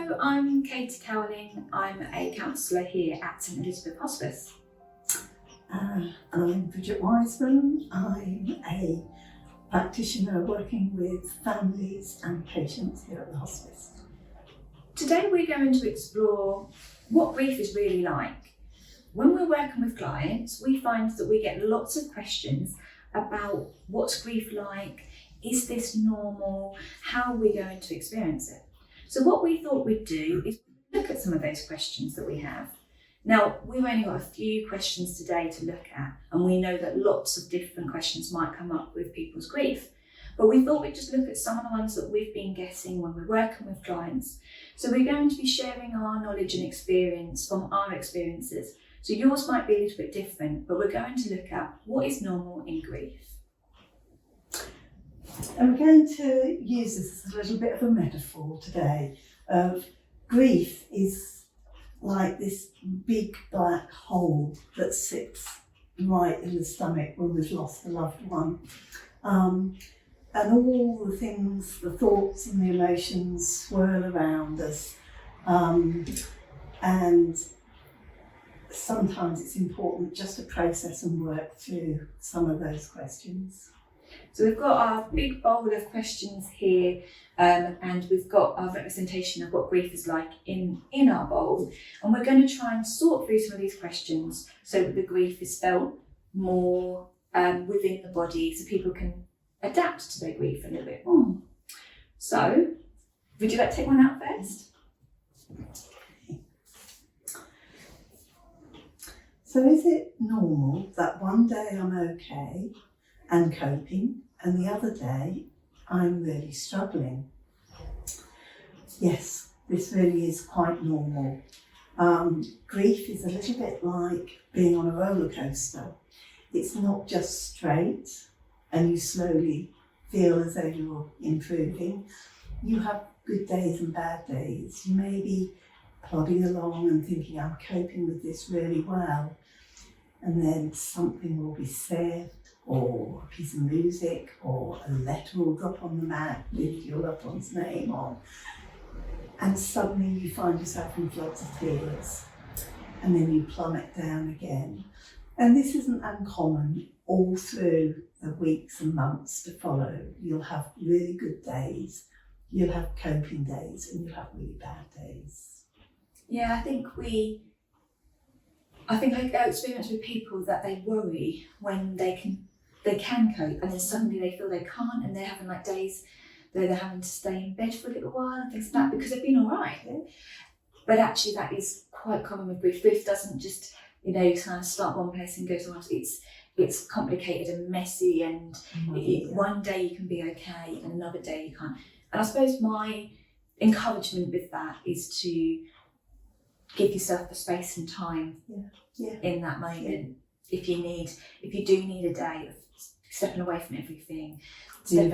Hello, I'm Katie Cowling. I'm a counsellor here at St Elizabeth Hospice. I'm Bridget Wiseman. I'm a practitioner working with families and patients here at the hospice. Today we're going to explore what grief is really like. When we're working with clients, we find that we get lots of questions about what's grief like, is this normal, how are we going to experience it? So what we thought we'd do is look at some of those questions that we have. Now, we've only got a few questions today to look at, and we know that lots of different questions might come up with people's grief. But we thought we'd just look at some of the ones that we've been getting when we're working with clients. So we're going to be sharing our knowledge and experience from our experiences. So yours might be a little bit different, but we're going to look at what is normal in grief. And we're going to use this as a little bit of a metaphor today. Grief is like this big black hole that sits right in the stomach when we've lost a loved one. And all the things, the thoughts and the emotions swirl around us. And sometimes it's important just to process and work through some of those questions. So we've got our big bowl of questions here, and we've got our representation of what grief is like in our bowl. And we're going to try and sort through some of these questions so that the grief is felt more within the body, so people can adapt to their grief a little bit more. So, would you like to take one out first? So is it normal that one day I'm okay and coping, and the other day I'm really struggling? Yes, this really is quite normal. Grief is a little bit like being on a roller coaster. It's not just straight and you slowly feel as though you're improving. You have good days and bad days. You may be plodding along and thinking, I'm coping with this really well. And then something will be said, or a piece of music, or a letter will drop on the mat with your loved one's name on. And suddenly you find yourself in floods of tears. And then you plummet down again. And this isn't uncommon all through the weeks and months to follow. You'll have really good days, you'll have coping days, and you'll have really bad days. Yeah, I think I go experience with people that they worry when they can cope, and then suddenly they feel they can't, and they're having like days where they're having to stay in bed for a little while and things like that because they've been all right. But actually that is quite common with grief. Grief doesn't just, kind of start one place and go to another. It's complicated and messy, and one day you can be okay and another day you can't. And I suppose my encouragement with that is to give yourself the space and time in that moment. If you do need a day of stepping away from everything, and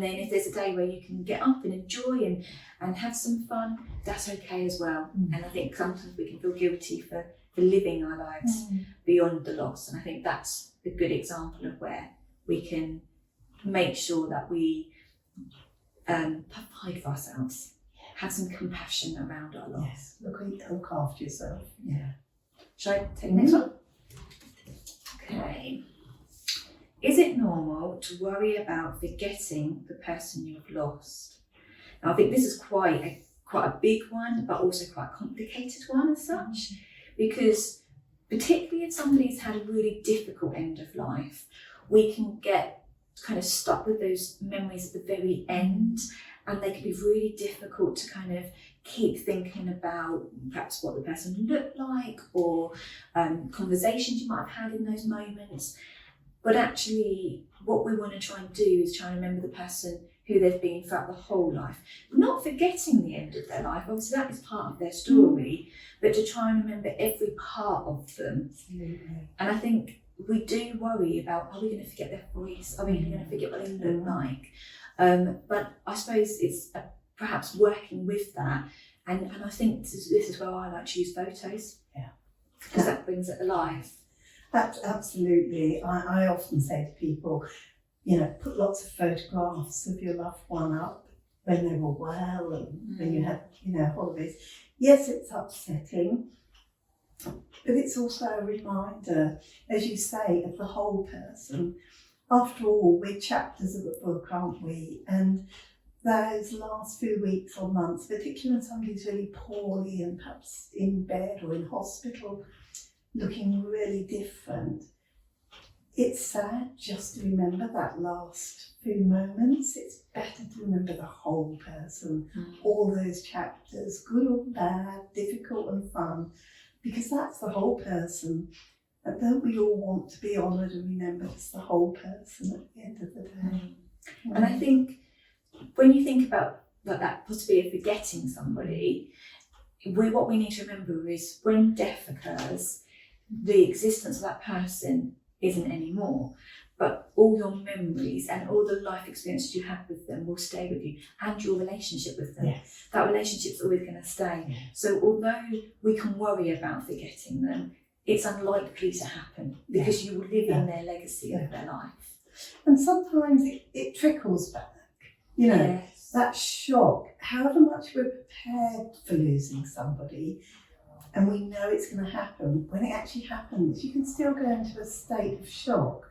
then if there's a day where you can get up and enjoy and have some fun, that's okay as well. And I think sometimes we can feel guilty for living our lives beyond the loss, and I think that's a good example of where we can make sure that we provide for ourselves, have some compassion around our loss. Yes, look after yourself. Yeah. Shall I take the next one? Okay. Is it normal to worry about forgetting the person you've lost? Now, I think this is quite a big one, but also quite a complicated one as such, because particularly if somebody's had a really difficult end of life, we can get kind of stuck with those memories at the very end, and they can be really difficult to kind of keep thinking about perhaps what the person looked like, or conversations you might have had in those moments. But actually, what we want to try and do is try and remember the person who they've been throughout the whole life. Not forgetting the end of their life, obviously that is part of their story, but to try and remember every part of them. Absolutely. And I think we do worry about, are we going to forget their voice? Are we going to forget what they look like? But I suppose it's perhaps working with that. And I think this is where I like to use photos. Yeah. Because that brings it alive. Absolutely. I often say to people, put lots of photographs of your loved one up when they were well and when you had, holidays. Yes, it's upsetting, but it's also a reminder, as you say, of the whole person. After all, we're chapters of a book, aren't we? And those last few weeks or months, particularly when somebody's really poorly and perhaps in bed or in hospital, looking really different, it's sad just to remember that last few moments. It's better to remember the whole person, all those chapters, good or bad, difficult and fun, because that's the whole person. And don't we all want to be honoured and remembered as the whole person at the end of the day? And I think when you think about that possibility of forgetting somebody, what we need to remember is when death occurs, the existence of that person isn't anymore, but all your memories and all the life experiences you had with them will stay with you, and your relationship with them. Yes. That relationship's always going to stay. Yes. So although we can worry about forgetting them, it's unlikely to happen because you will live in their legacy of their life. And sometimes it trickles back, Yes. that shock, however much we're prepared for losing somebody, and we know it's going to happen, when it actually happens, you can still go into a state of shock.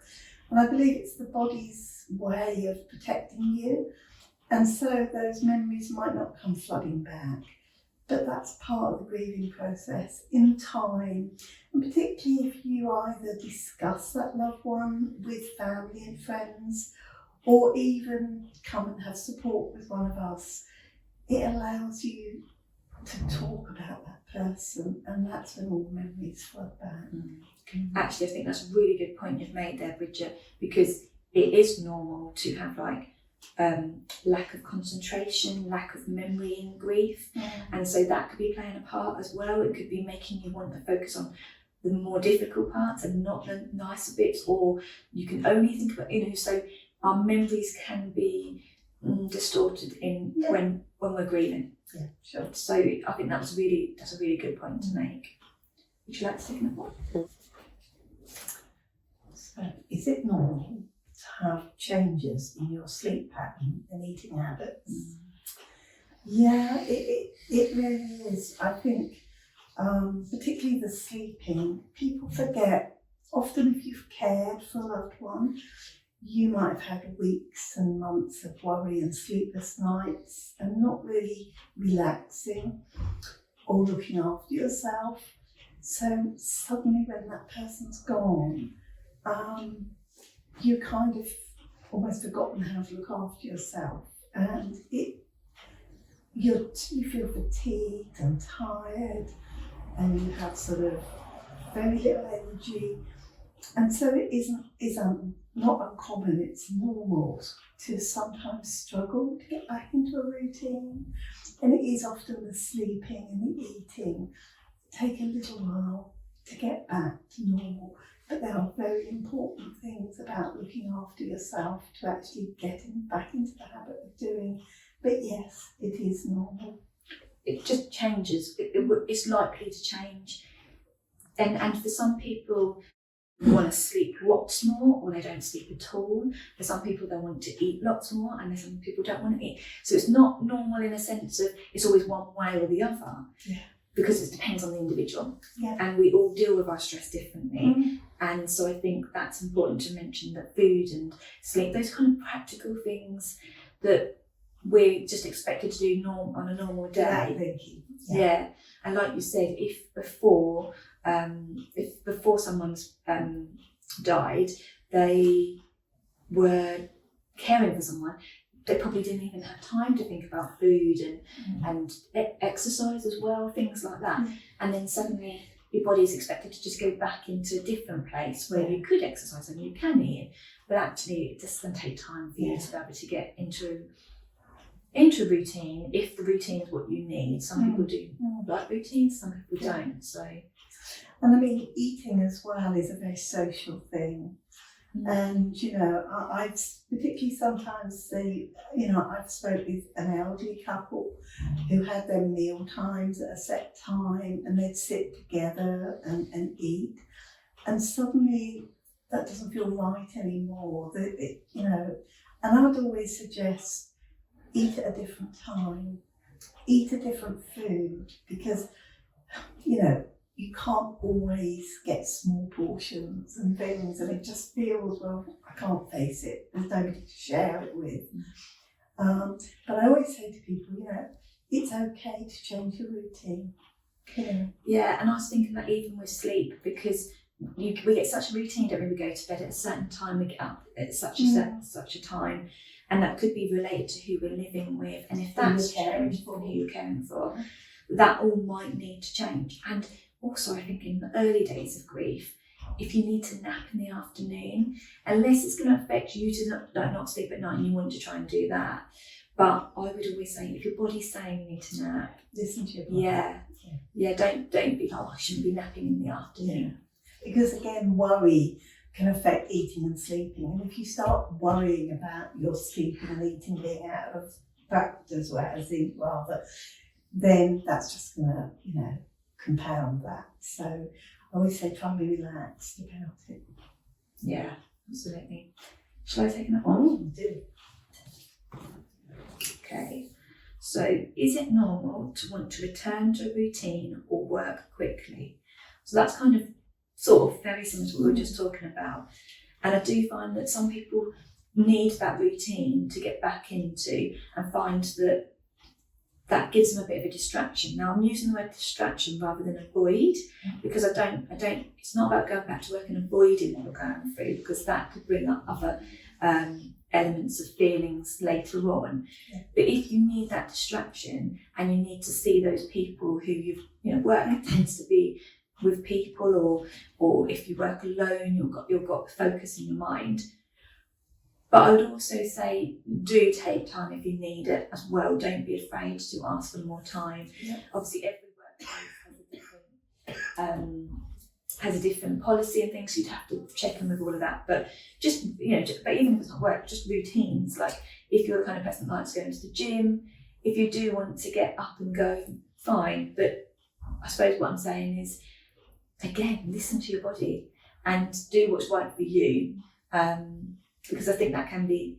And I believe it's the body's way of protecting you. And so those memories might not come flooding back, but that's part of the grieving process in time. And particularly if you either discuss that loved one with family and friends, or even come and have support with one of us, it allows you to talk about that person, and that's when all the memories flood back. Actually, I think that's a really good point you've made there, Bridget, because it is normal to have lack of concentration, lack of memory in grief, and so that could be playing a part as well. It could be making you want to focus on the more difficult parts and not the nicer bits, or you can only think about, so our memories can be distorted when we're grieving. Yeah, sure. So I think that's a really good point to make. Would you like to take another one? So, is it normal to have changes in your sleep pattern and eating habits? Yeah, it really is. I think, particularly the sleeping, people forget. Often if you've cared for a loved one, you might have had weeks and months of worry and sleepless nights and not really relaxing or looking after yourself. So suddenly when that person's gone, you kind of almost forgotten how to look after yourself, and you feel fatigued and tired, and you have sort of very little energy. And so it isn't not uncommon, it's normal to sometimes struggle to get back into a routine. And it is often the sleeping and the eating take a little while to get back to normal. But there are very important things about looking after yourself to actually getting back into the habit of doing. But yes, it is normal. It just changes. It's likely to change. And for some people, want to sleep lots more, or they don't sleep at all. For some people, they want to eat lots more, and some people don't want to eat. So it's not normal in a sense of it's always one way or the other. Yeah. Because it depends on the individual. Yeah. And we all deal with our stress differently. And so I think that's important to mention, that food and sleep, those kind of practical things that we're just expected to do on a normal day. Yeah. And like you said, if before someone's died, they were caring for someone, they probably didn't even have time to think about food and exercise as well, things like that. And then suddenly your body's expected to just go back into a different place where you could exercise and you can eat, but actually it just going to take time for you to be able to get into routine, if the routine is what you need. Some people do like routines, some people don't. So, and I mean, eating as well is a very social thing. And I've particularly sometimes I've spoke with an elderly couple who had their meal times at a set time, and they'd sit together and eat, and suddenly that doesn't feel right anymore. And I would always suggest, eat at a different time, eat a different food, because, you know, you can't always get small portions and things, and it just feels, well, I can't face it. There's nobody to share it with. But I always say to people, you know, it's okay to change your routine. You know. Yeah, and I was thinking that even with sleep, because we get such a routine, don't we? We go to bed at a certain time, we get up at such a time, and that could be related to who we're living with, and if that's changed, then who you're caring for, that all might need to change. And also, I think in the early days of grief, if you need to nap in the afternoon, unless it's going to affect you to not sleep at night and you want to try and do that, but I would always say, if your body's saying you need to nap, listen to your body. Yeah, don't be like, oh, I shouldn't be napping in the afternoon. Yeah. Because again, worry can affect eating and sleeping, and if you start worrying about your sleeping and eating being out of factors, whereas then that's just going to, you know, compound that. So I always say try and be relaxed about it. Yeah, absolutely. Shall I take another one? Do. Okay. So, is it normal to want to return to a routine or work quickly? So that's kind of sort of very similar to what we were just talking about. And I do find that some people need that routine to get back into and find that gives them a bit of a distraction. Now I'm using the word distraction rather than avoid, because I don't, it's not about going back to work and avoiding what we're going through, because that could bring up other elements of feelings later on. Yeah. But if you need that distraction and you need to see those people who work tends to be with people, or if you work alone, you've got focus in your mind. But I would also say, do take time if you need it as well. Don't be afraid to ask for more time. Yeah. Obviously, every workplace has a different policy and things, so you'd have to check in with all of that. But but even if it's not work, just routines. Like if you're the kind of person that likes going to the gym, if you do want to get up and go, fine. But I suppose what I'm saying is, again, listen to your body and do what's right for you. Because I think that can be,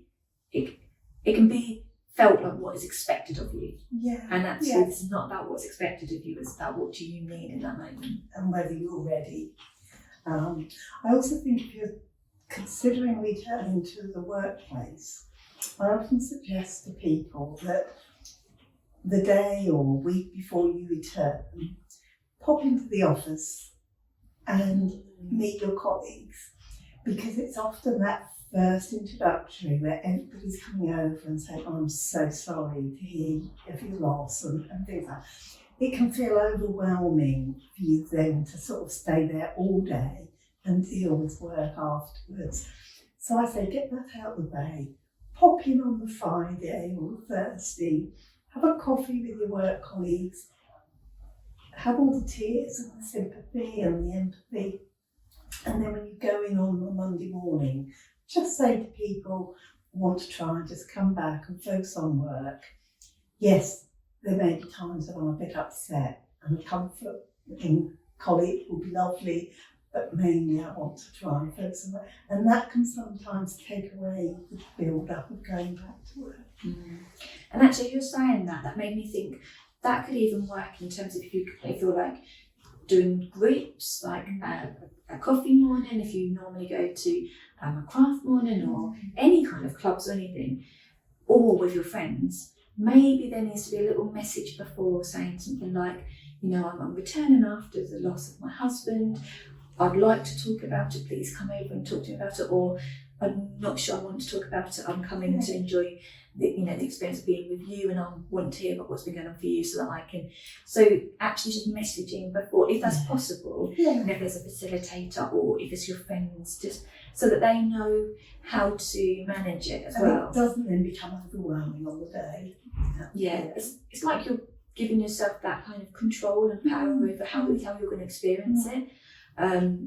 it can be felt like what is expected of you. Yeah. And actually, this is not about what's expected of you, it's about what do you need in that moment. And whether you're ready. I also think if you're considering returning to the workplace, I often suggest to people that the day or week before you return, pop into the office and meet your colleagues, because it's often that first introductory where everybody's coming over and saying, oh, I'm so sorry to hear of your loss and things like that. It can feel overwhelming for you then to sort of stay there all day and deal with work afterwards. So I say, get that out of the way, pop in on the Friday or Thursday, have a coffee with your work colleagues, have all the tears and the sympathy and the empathy. And then when you go in on the Monday morning, just say to people who want to try and just come back and focus on work. Yes, there may be times that I'm a bit upset, and the comfort in colleague will be lovely, but mainly I want to try and focus on work. And that can sometimes take away the build-up of going back to work. Mm. And actually, you're saying that made me think that could even work in terms of if you're like doing groups, like a coffee morning, if you normally go to a craft morning or any kind of clubs or anything, or with your friends, maybe there needs to be a little message before saying something like, I'm returning after the loss of my husband, I'd like to talk about it, please come over and talk to me about it, or I'm not sure I want to talk about it, I'm coming to enjoy the experience of being with you, and I want to hear about what's been going on for you so that I can. So actually just messaging before, if that's possible, and if there's a facilitator or if it's your friends, just so that they know how to manage it as well. It doesn't then become overwhelming on the day. Yeah, it's like you're giving yourself that kind of control and power over how you're going to experience it.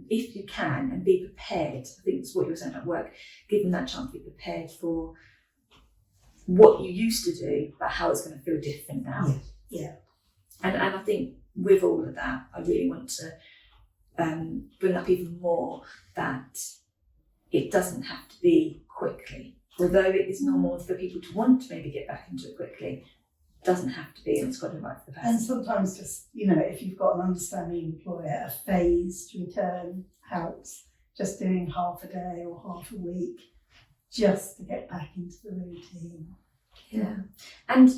If you can, and be prepared. I think it's what you were saying about work, giving that chance to be prepared for what you used to do, but how it's going to feel different now. Yeah. And I think with all of that, I really want to bring up even more that it doesn't have to be quickly. although it is normal for people to want to maybe get back into it quickly, doesn't have to be, and it's got to be right for the person. And sometimes just, if you've got an understanding employer, a phased return helps. Just doing half a day or half a week just to get back into the routine. Yeah. And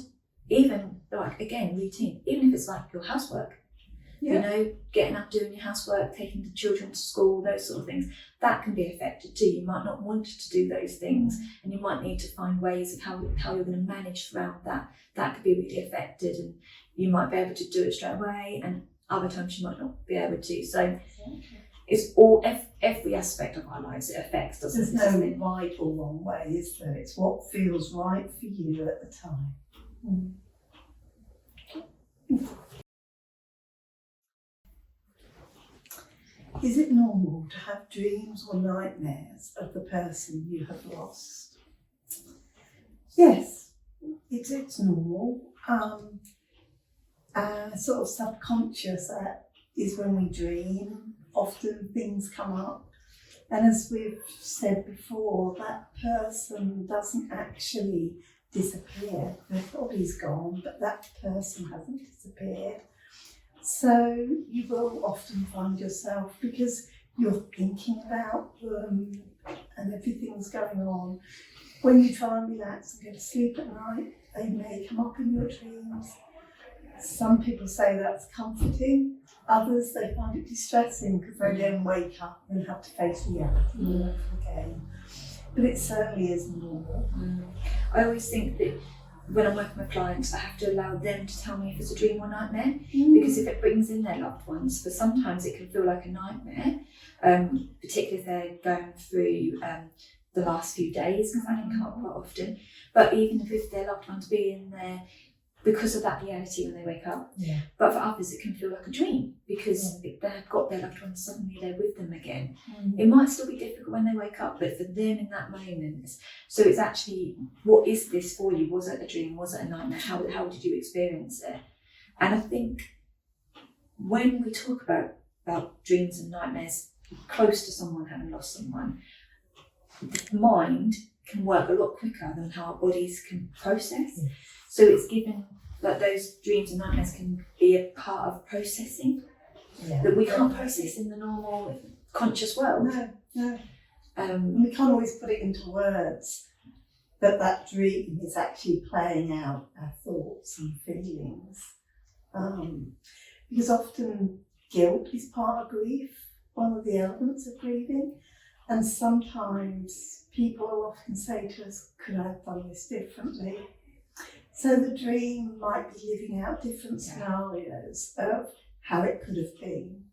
even like, again, routine, even if it's like your housework, getting up, doing your housework, taking the children to school, those sort of things, that can be affected too. You might not want to do those things, and you might need to find ways of how you're going to manage throughout that. That could be really affected, and you might be able to do it straight away, and other times you might not be able to. So it's all every aspect of our lives it affects, doesn't it? There's no right or wrong way, is there? It's what feels right for you at the time. Is it normal to have dreams or nightmares of the person you have lost? Yes, it's normal. Sort of subconscious is when we dream. Often things come up, and as we've said before, that person doesn't actually disappear. Their body's gone, but that person hasn't disappeared. So you will often find yourself, because you're thinking about them and everything's going on, when you try and relax and go to sleep at night, they may come up in your dreams. Some people say that's comforting. Others, they find it distressing because they then wake up and have to face reality again. But it certainly is normal. I always think that when I'm working with clients, I have to allow them to tell me if it's a dream or nightmare, because if it brings in their loved ones, for sometimes it can feel like a nightmare, particularly if they're going through the last few days, because that can come up quite often. But even if their loved ones being there because of that reality when they wake up. But for others, it can feel like a dream because they've got their loved ones suddenly there with them again. It might still be difficult when they wake up, but for them in that moment, so it's actually, what is this for you? Was it a dream? Was it a nightmare? How did you experience it? And I think when we talk about dreams and nightmares close to someone having lost someone, the mind can work a lot quicker than how our bodies can process. So it's given that those dreams and nightmares can be a part of processing that we can't process in the normal conscious world. No. We can't always put it into words, but that dream is actually playing out our thoughts and feelings. Because often guilt is part of grief, one of the elements of grieving, and sometimes people will often say to us, could I have done this differently? So the dream might be living out different scenarios of how it could have been.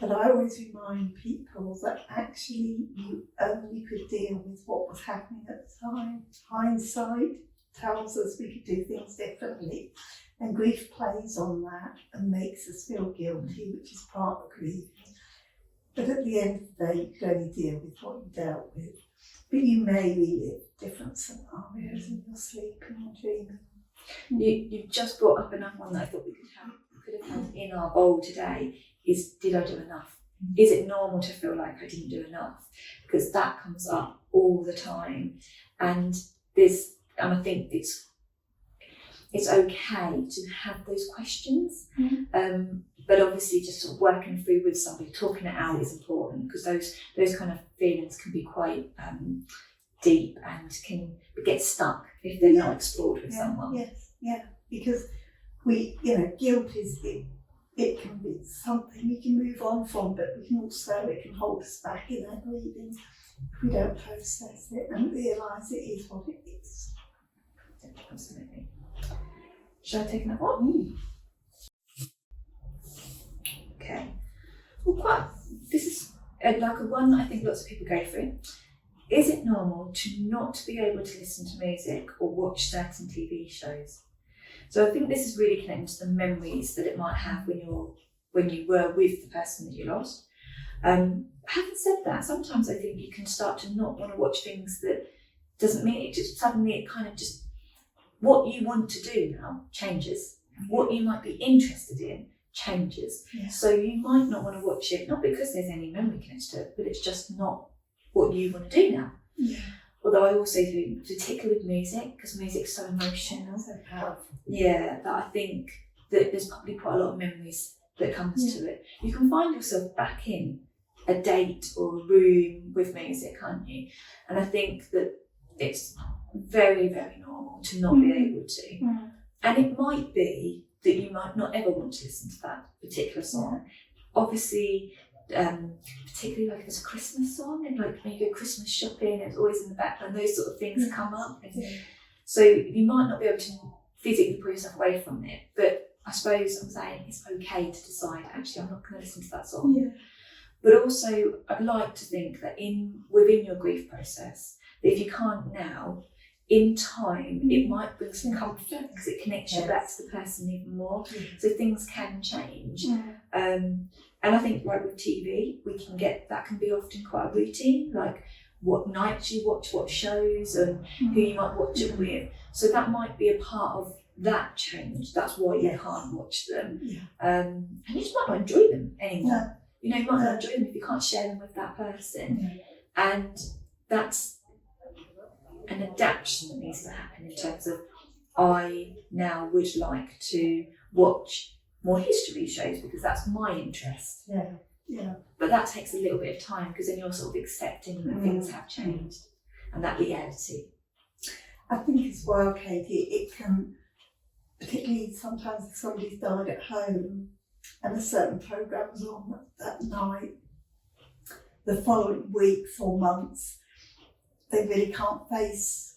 But I always remind people that actually you only could deal with what was happening at the time. Hindsight tells us we could do things differently, and grief plays on that and makes us feel guilty, which is part of grief. But at the end of the day, you can only deal with what you dealt with. But you may relive different scenarios in your sleep and your dreaming. You just brought up another one that I thought we could have had in our bowl today, is did I do enough? Is it normal to feel like I didn't do enough? Because that comes up all the time. And I think it's okay to have those questions. But obviously just sort of working through with somebody, talking it out is important, because those kind of feelings can be quite deep and can get stuck if they're not explored with someone. Because guilt is it can be something we can move on from, but we can also, it can hold us back in our grieving if we don't process it and realise it is what it is. Absolutely. Shall I take another one? Okay. Well, this is like a one that I think lots of people go through. Is it normal to not be able to listen to music or watch certain TV shows? So I think this is really connected to the memories that it might have when you were with the person that you lost. Having said that, sometimes I think you can start to not want to watch things that doesn't mean it, just suddenly it kind of just, what you want to do now changes. What you might be interested in changes. So you might not want to watch it, not because there's any memory connected to it, but it's just not what you want to do now. Although But I also think, particularly with music, because music's so emotional, So powerful. that I think that there's probably quite a lot of memories that comes to it. You can find yourself back in a date or a room with music, can't you? And I think that it's very, very normal to not be able to. And it might be that you might not ever want to listen to that particular song. Obviously, particularly like if it's a Christmas song and like when you go Christmas shopping, it's always in the background, those sort of things come up. And so you might not be able to physically pull yourself away from it, but I suppose I'm saying it's okay to decide, actually, I'm not going to listen to that song. Yeah. But also, I'd like to think that within your grief process, that if you can't now, in time, it might bring some comfort because it connects you back to the person even more. So things can change. And I think, like with TV, that can be often quite a routine, like what nights you watch, what shows, and who you might watch it with. So that might be a part of that change. That's why you can't watch them. And you just might not enjoy them anymore. You know, you might not enjoy them if you can't share them with that person. And that's an adaptation that needs to happen in terms of, I now would like to watch more history shows because that's my interest. But that takes a little bit of time because then you're sort of accepting that things have changed and that reality. I think as well, Katie, it can, particularly sometimes if somebody's died at home and a certain programme was on that night, the following weeks or months, they really can't face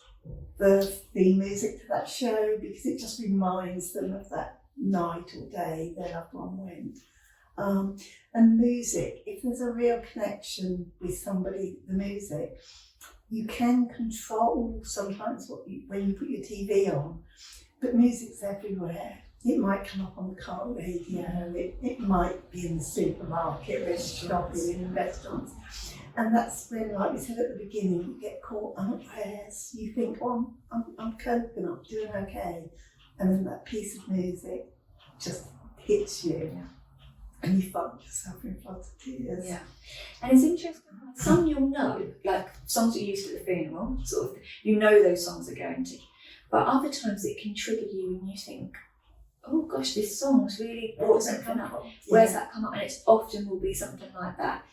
the theme music to that show because it just reminds them of that night or day their loved one went. And music, if there's a real connection with somebody, the music, you can control sometimes when you put your TV on, but music's everywhere. It might come up on the car radio, it might be in the supermarket, shopping, in restaurants. And that's when, like we said at the beginning, you get caught unawares. You think, oh, I'm coping, I'm doing okay. And then that piece of music just hits you. And you find yourself in front of tears. And it's interesting, some you'll know, like songs you used at the funeral, sort of, you know those songs are going to. But other times it can trigger you and you think, oh gosh, this song's really brought something up. Where's that come up? And it often will be something like that.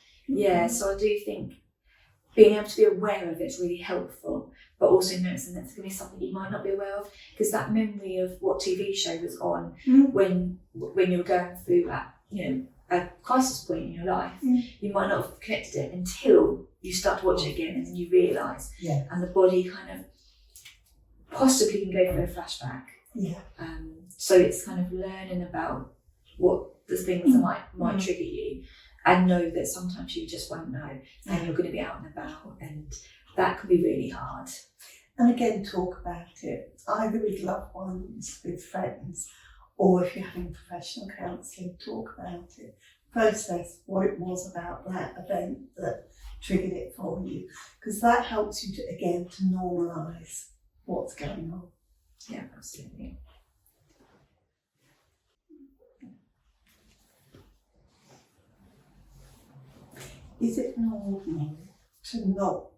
So I do think being able to be aware of it's really helpful, but also noticing that's going to be something you might not be aware of, because that memory of what TV show was on when you were going through that, a crisis point in your life, you might not have connected it until you start to watch it again and then you realise, and the body kind of possibly can go through a flashback. So it's kind of learning about what the things that might trigger you, and know that sometimes you just won't know, and you're going to be out and about, and that can be really hard. And again, talk about it, either with loved ones, with friends, or if you're having professional counselling, talk about it. Process what it was about that event that triggered it for you, because that helps you to normalise what's going on. Yeah, absolutely. Is it normal to not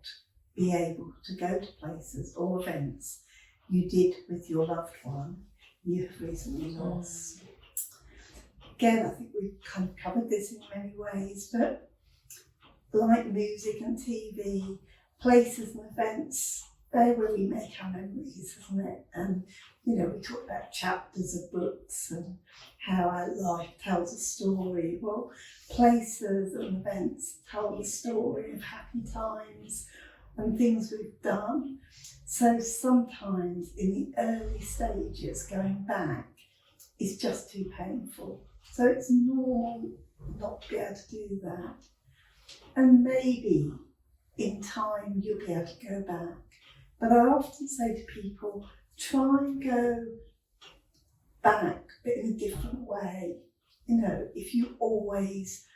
be able to go to places or events you did with your loved one you have recently lost? Again, I think we've kind of covered this in many ways, but like music and TV, places and events, they're where we make our memories, isn't it? And we talk about chapters of books and how our life tells a story. Well, places and events tell the story of happy times and things we've done. So sometimes in the early stages, going back is just too painful. So it's normal not to be able to do that. And maybe in time you'll be able to go back. But I often say to people, try and go back, but in a different way. If you always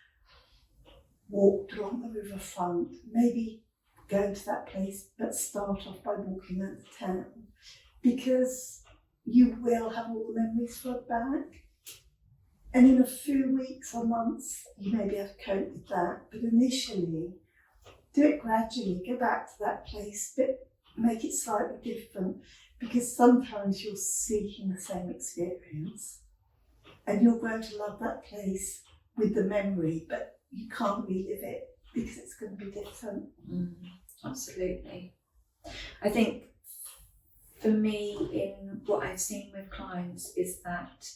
walked along the riverfront, maybe go to that place, but start off by walking out of town, because you will have all the memories flood back. And in a few weeks or months, you may be able to cope with that. But initially, do it gradually, go back to that place, but make it slightly different, because sometimes you're seeking the same experience and you're going to love that place with the memory, but you can't relive it because it's going to be different. Absolutely. I think for me, in what I've seen with clients, is that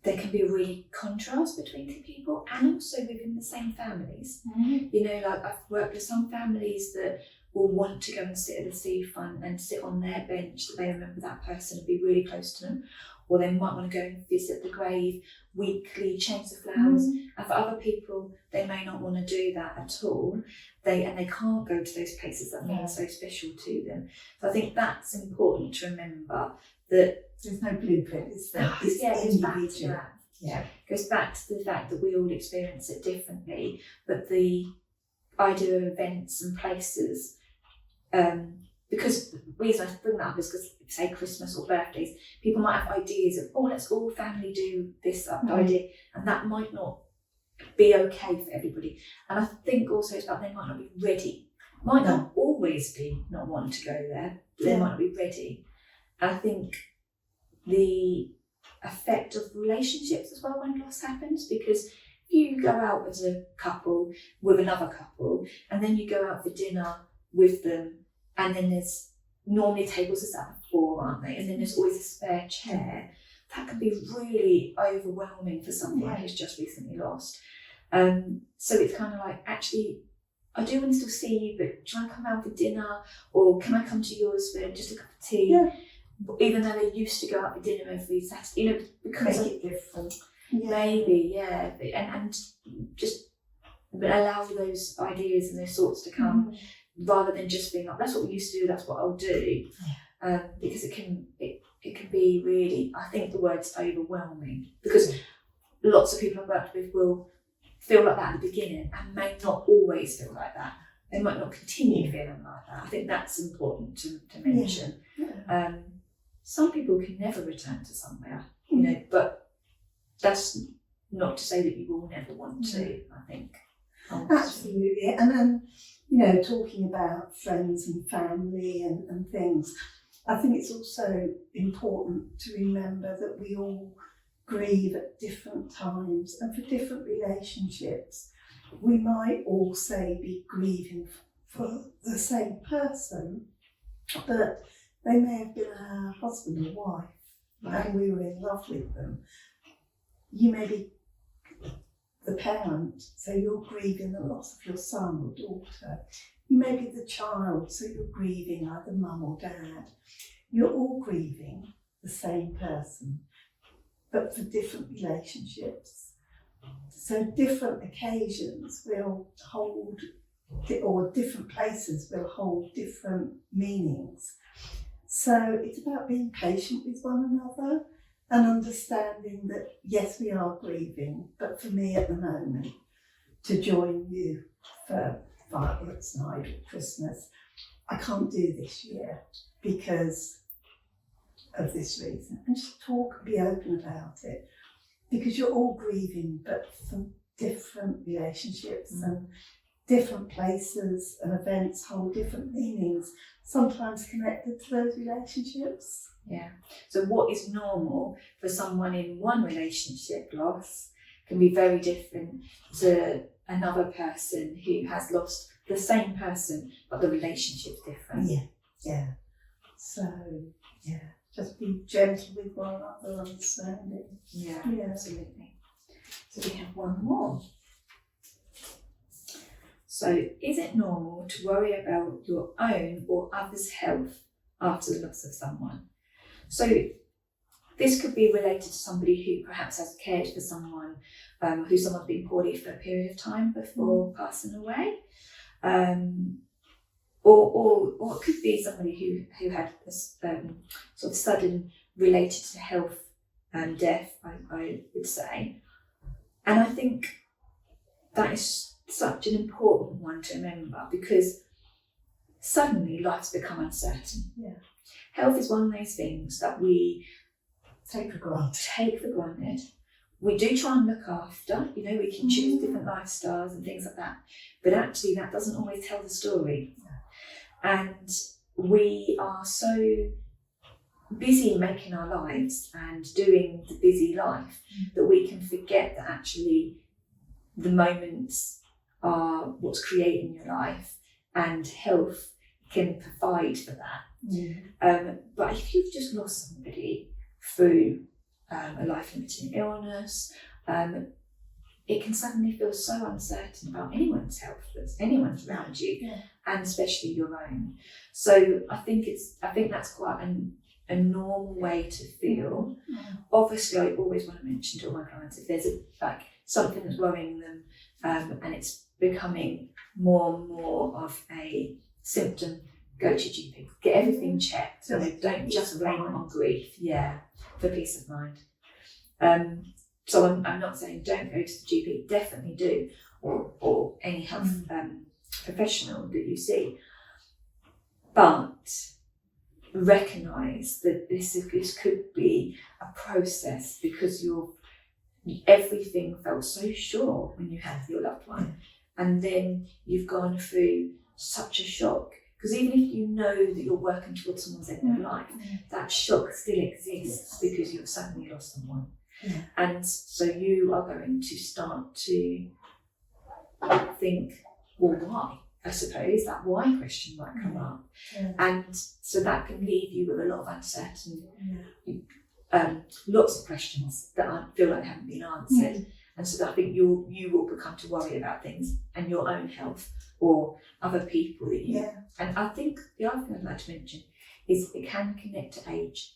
there can be a really contrast between two people and also within the same families. You know, like I've worked with some families that will want to go and sit at the seafront and sit on their bench, that they remember that person and be really close to them. Or they might want to go and visit the grave weekly, change the flowers. And for other people, they may not want to do that at all. They can't go to those places that mean so special to them. So I think that's important to remember, that there's no blueprint, is there? It's back to that. Yeah. It goes back to the fact that we all experience it differently, but the idea of events and places, because the reason I bring that up is because, say, Christmas or birthdays, people might have ideas of, let's all family do this idea, and that might not be okay for everybody. And I think also it's about they might not be ready. Might not always be not wanting to go there, but they might not be ready. And I think the effect of relationships as well when loss happens, because if you go out as a couple with another couple and then you go out for dinner with them, and then there's normally tables are sat before, aren't they? And then there's always a spare chair. That can be really overwhelming for someone who's just recently lost. So it's kind of like, actually, I do want to still see you, but do you want to come out for dinner? Or can I come to yours for just a cup of tea? Yeah. Even though they used to go out for dinner every Saturday, you know, because make it different. Maybe, and just allow those ideas and those thoughts to come, rather than just being like, that's what we used to do, that's what I'll do. Because it can be really, I think the word's overwhelming, because lots of people I've worked with will feel like that at the beginning and may not always feel like that. They might not continue feeling like that. I think that's important to mention. Some people can never return to somewhere, you know, but that's not to say that you will never want to, I think. Absolutely. And then, you know, talking about friends and family and things, I think it's also important to remember that we all grieve at different times and for different relationships. We might all, say, be grieving for the same person, but they may have been our husband or wife, and we were in love with them. You may be the parent, so you're grieving the loss of your son or daughter. You may be the child, so you're grieving either mum or dad. You're all grieving the same person, but for different relationships. So different occasions will hold, or different places will hold different meanings. So it's about being patient with one another and understanding that, yes, we are grieving, but for me at the moment, to join you for Fireworks Night or Christmas, I can't do this year because of this reason. And just talk and be open about it, because you're all grieving, but for different relationships and different places and events hold different meanings, sometimes connected to those relationships. Yeah. So what is normal for someone in one relationship loss can be very different to another person who has lost the same person, but the relationship's different. Yeah. So, just be gentle with one another, understanding. Yeah, absolutely. So we have one more. So, is it normal to worry about your own or others' health after the loss of someone? So this could be related to somebody who perhaps has cared for someone, who someone's been poorly for a period of time before passing away. Or it could be somebody who had a sort of sudden related to health death, I would say. And I think that is such an important one to remember, because suddenly life's become uncertain. Yeah. Health is one of those things that we take for granted. We do try and look after, you know, we can choose different lifestyles and things like that, but actually that doesn't always tell the story. And we are so busy making our lives and doing the busy life that we can forget that actually the moments are what's creating your life, and health can provide for that. But if you've just lost somebody through a life-limiting illness, it can suddenly feel so uncertain about anyone's health, that's anyone's around you, and especially your own. So I think that's quite a normal way to feel. Obviously, I always want to mention to all my clients, if there's something that's worrying them, and it's becoming more and more of a symptom, go to your GP, get everything checked. So don't just blame it on grief. For peace of mind. So I'm not saying don't go to the GP, definitely do, or any health professional that you see. But recognise that this could be a process, because everything felt so sure when you had your loved one, and then you've gone through such a shock. Because even if you know that you're working towards someone's end of life, that shock still exists because you've suddenly lost someone. And so you are going to start to think, well, why? I suppose that why question might come up. And so that can leave you with a lot of uncertainty, lots of questions that I feel like haven't been answered. And so that I think you will become to worry about things and your own health or other people that you. And I think the other thing I'd like to mention is it can connect to age.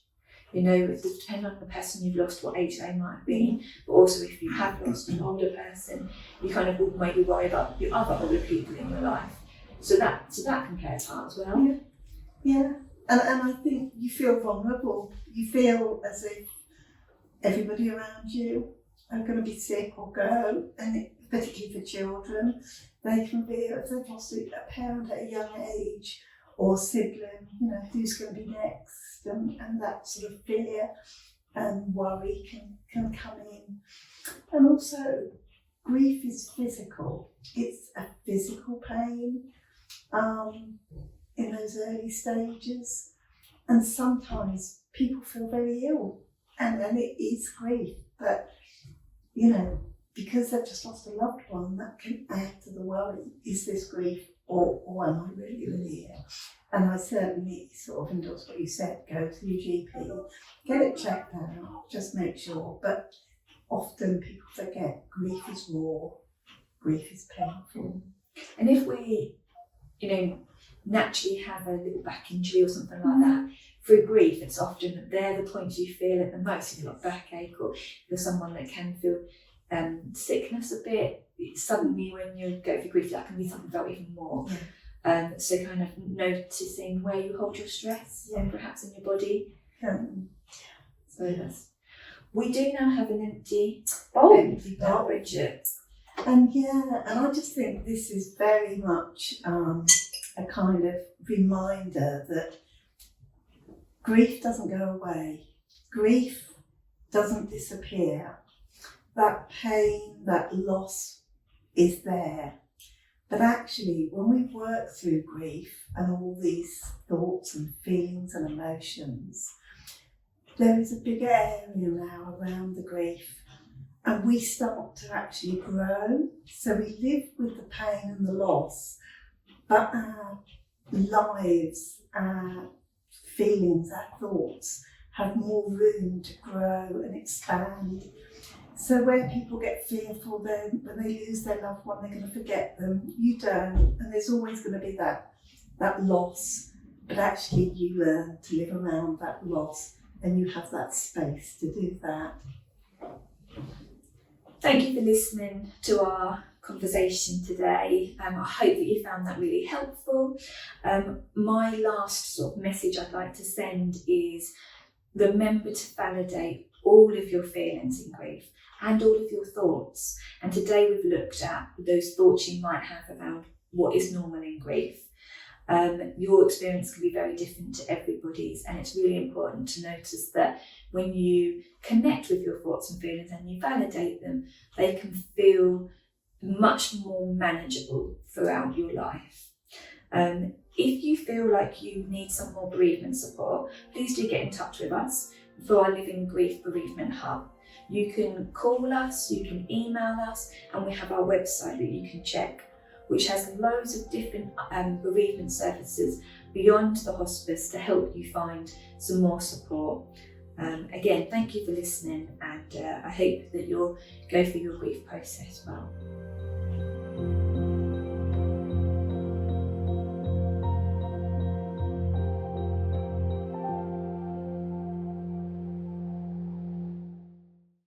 You know, it depends on the person you've lost, what age they might be, but also if you have lost an older person, you kind of will maybe worry about the other older people in your life. So that can play a part as well. And I think you feel vulnerable. You feel as if everybody around you are going to be sick or go, and particularly for children, they can be, if they've lost a parent at a young age or sibling, who's going to be next, and that sort of fear and worry can come in. And also, grief is physical. It's a physical pain in those early stages, and sometimes people feel very ill, and then it is grief. But because they've just lost a loved one, that can add to the worry. Is this grief, or am I really, really ill? And I certainly sort of endorse what you said. Go to your GP, get it checked out, just make sure. But often people forget grief is raw, grief is painful. And if we, naturally have a little back injury or something like that, through grief, it's often they're the points you feel it the most. If you've got backache, or you're someone that can feel sickness a bit, suddenly when you go through grief, that can be something about even more. So kind of noticing where you hold your stress, perhaps in your body. So we do now have an empty bowl, Bridget. And I just think this is very much a kind of reminder that grief doesn't go away. Grief doesn't disappear. That pain, that loss is there. But actually, when we work through grief and all these thoughts and feelings and emotions, there is a big area now around the grief, and we start to actually grow. So we live with the pain and the loss, but our lives, our feelings, our thoughts have more room to grow and expand. So where people get fearful, then when they lose their loved one, they're going to forget them. You don't, and there's always going to be that loss. But actually, you learn to live around that loss, and you have that space to do that. Thank you for listening to our conversation today. I hope that you found that really helpful. My last sort of message I'd like to send is remember to validate all of your feelings in grief and all of your thoughts. And today we've looked at those thoughts you might have around what is normal in grief. Your experience can be very different to everybody's, and it's really important to notice that when you connect with your thoughts and feelings and you validate them, they can feel much more manageable throughout your life. If you feel like you need some more bereavement support, please do get in touch with us for our Living Grief Bereavement Hub. You can call us, you can email us, and we have our website that you can check, which has loads of different bereavement services beyond the hospice to help you find some more support. Again, thank you for listening, and I hope that you'll go through your grief process well.